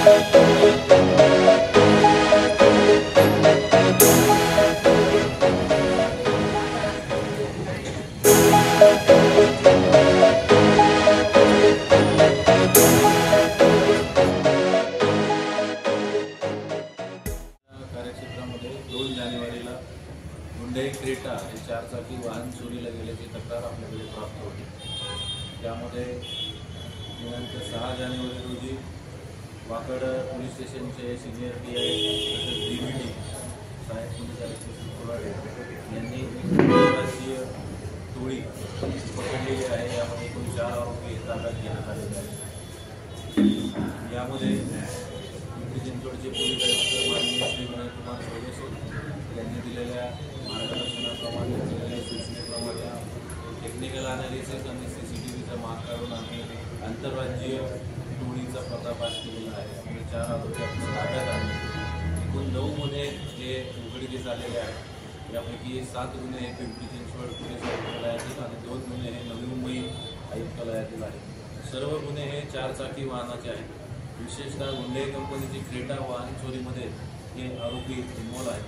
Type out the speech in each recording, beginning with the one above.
कार्यक्षेत्रामध्ये 2 जानेवारीला Hyundai Creta हे 4 चाकी वाहन चोरीला गेल्याची तक्रार आपल्याकडे प्राप्त होती। त्यामध्ये दिनांक 6 जानेवारी रोजी वाकड पोलीस स्टेशनचे सिनियर DI तसेच DVT साहेब पोलीस आयुक्त कोराडे यांनी राज्य टोळी पकडलेली आहे। यामध्ये एकूण 4 आरोपी ताब्यात घेण्यात आलेले आहेत। यामध्ये चिंचवडचे पोलीस आयुक्त माननीय श्री विनय कुमार सोडेसर यांनी दिलेल्या मार्गदर्शनाप्रमाणे दिलेल्या सूचनेप्रमाणे टेक्निकल अनालिसिस आणि CCTVचा माग काढून आम्ही आंतरराज्यीय टोळीचा पर्दाफाश केलेला आहे। आम्ही 4 आरोपी आपल्या ताब्यात आणले। एकूण 9 गुन्हे हे उघडकीस आलेले आहेत। यापैकी 7 गुन्हे हे पिंपरी चिंचवड पोलीस आयुक्तालयातील आणि 2 गुन्हे हे नवी मुंबई आयुक्तालयातील आहेत। सर्व गुन्हे हे 4 चाकी वाहनाचे आहेत। विशेषतः हुंडई कंपनीची क्रेटा वाहन चोरीमध्ये हे आरोपी इन्व्हॉल्व आहेत।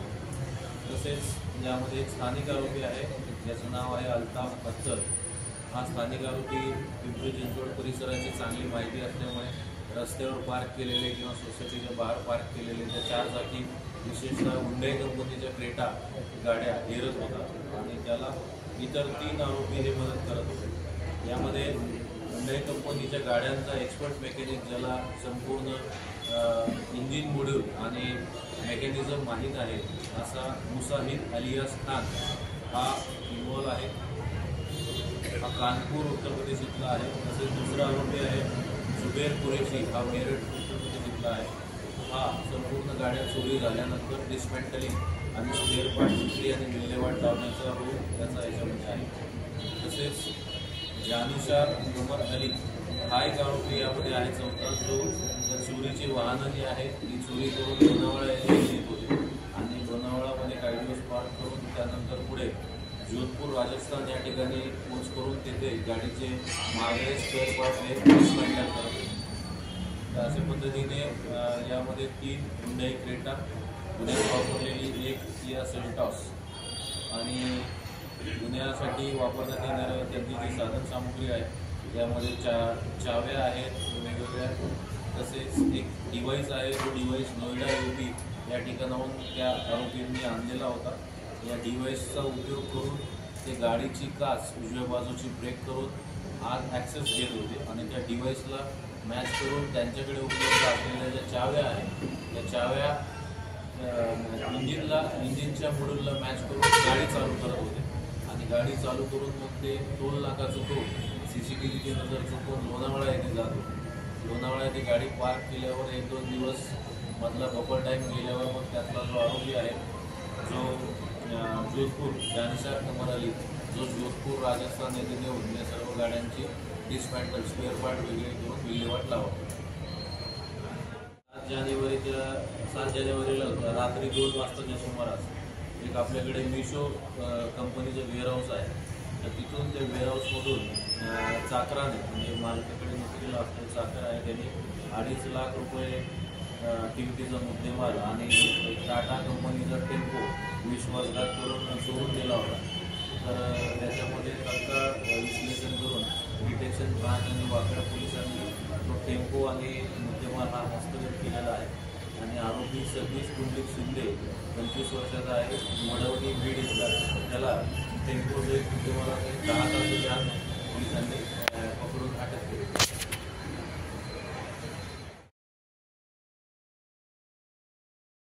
तसेच यामध्ये एक स्थानिक आरोपी आहे ज्याचं नाव आहे अल्ताफ अख्तर। हा स्थानिक आरोपी पिंपरी चिंचवड परिसराची चांगली माहिती असल्यामुळे रस्त्यावर पार्क केलेले किंवा सोसायटीच्या बाहेर पार्क केलेले त्या 4 चाकी विशेषतः हुंडई कंपनीच्या क्रेटा गाड्या हेरत होता आणि त्याला इतर 3 आरोपी हे मदत करत होते। यामध्ये हुंडई कंपनीच्या गाड्यांचा एक्सपर्ट मेकॅनिक ज्याला संपूर्ण इंजिन मॉड्यूल आणि मेकॅनिझम माहीत आहे असा मुसाहिद अलियास खान हा इन्व्हॉल्व आहे। हा कानपूर उत्तर प्रदेश इथला आहे। तसेच दुसरा आरोपी आहे जुबेर कुरेशी, हा मेरठ उत्तर प्रदेश इथला आहे। हा संपूर्ण गाड्या चोरी झाल्यानंतर डिस्मेंटलिंग आणि स्पेअर पार्ट विक्री आणि विल्हेवाट लावण्याचा रोल त्याचा याच्यामध्ये आहे। तसेच जानुशार उमर अली हा एक आरोपी यामध्ये आहे चौथा, जो चोरीची वाहनं जी आहेत ती चोरी करून लोणावळा येत होते आणि लोणावळामध्ये काही दिवस पार्क करून त्यानंतर पुढे जोधपूर राजस्थान या ठिकाणी पोच करून तिथे गाडीचे मागे स्पेअर पार्ट हे डिस्मेंटल करत होते। तर अशा पद्धतीने यामध्ये 3 हुंडई क्रेटा, गुन्ह्यात वापरलेली 1 किया सेल्टॉस आणि गुन्ह्यासाठी वापरण्यात येणाऱ्या त्यांची जी साधनसामुग्री आहे यामध्ये चाव्या आहेत वेगवेगळ्या, तसेच एक डिव्हाइस आहे। तो डिव्हाइस नोएडा UP या ठिकाणाहून त्या आरोपींनी आणलेला होता। या डिव्हाइसचा उपयोग करून ते गाडीची काच उजव्या बाजूची ब्रेक करून आत ॲक्सेस घेत होते आणि त्या डिव्हाइसला मॅच करून त्यांच्याकडे उपलब्ध असलेल्या ज्या चाव्या आहेत त्या चाव्या इंजिनच्या मॉड्यूलला मॅच करून गाडी चालू करत होते आणि गाडी चालू करून मग ते टोल नाका चुकवून CCTVची नजर चुकवून लोणावळा येथे जात होते। लोणावळा येथे गाडी पार्क केल्यावर 1-2 दिवस मधला बफर टाईम गेल्यावर मग त्यातला जो आरोपी आहे जो जोधपूर जानुशार उमर अली, जो जोधपूर राजस्थान येथे नेऊन या सर्व गाड्यांची डिस्मॅन्टल स्पेअर पार्ट वेगळे करून विल्हेवाट लावत। 7 जानेवारीला रात्री 2 वाजताच्या सुमारास एक आपल्याकडे मिशो कंपनीचं वेअरहाऊस आहे। तर तिथून त्या वेअरहाऊसमधून चाकराने म्हणजे मालकाकडे नोकरीला असलेले चाकर आहे त्यांनी 2.5 लाख रुपये किमतीचा मुद्देमाल आणि टाटा कंपनीचा टेम्पो विश्वासघात करून चोरून दिला होता। तर त्याच्यामध्ये तत्काळ विश्लेषण करून डिटेक्शन ब्रांच आणि वाकड पोलिसांनी तो टेम्पो आणि मुद्देमाल हा हस्तगत केलेला आहे आणि आरोपी सतीश कुंडलिक शिंदे 25 वर्षाचा आहे, वडवणी बीड इथला, त्याला टेम्पो जो एक मुद्देमाल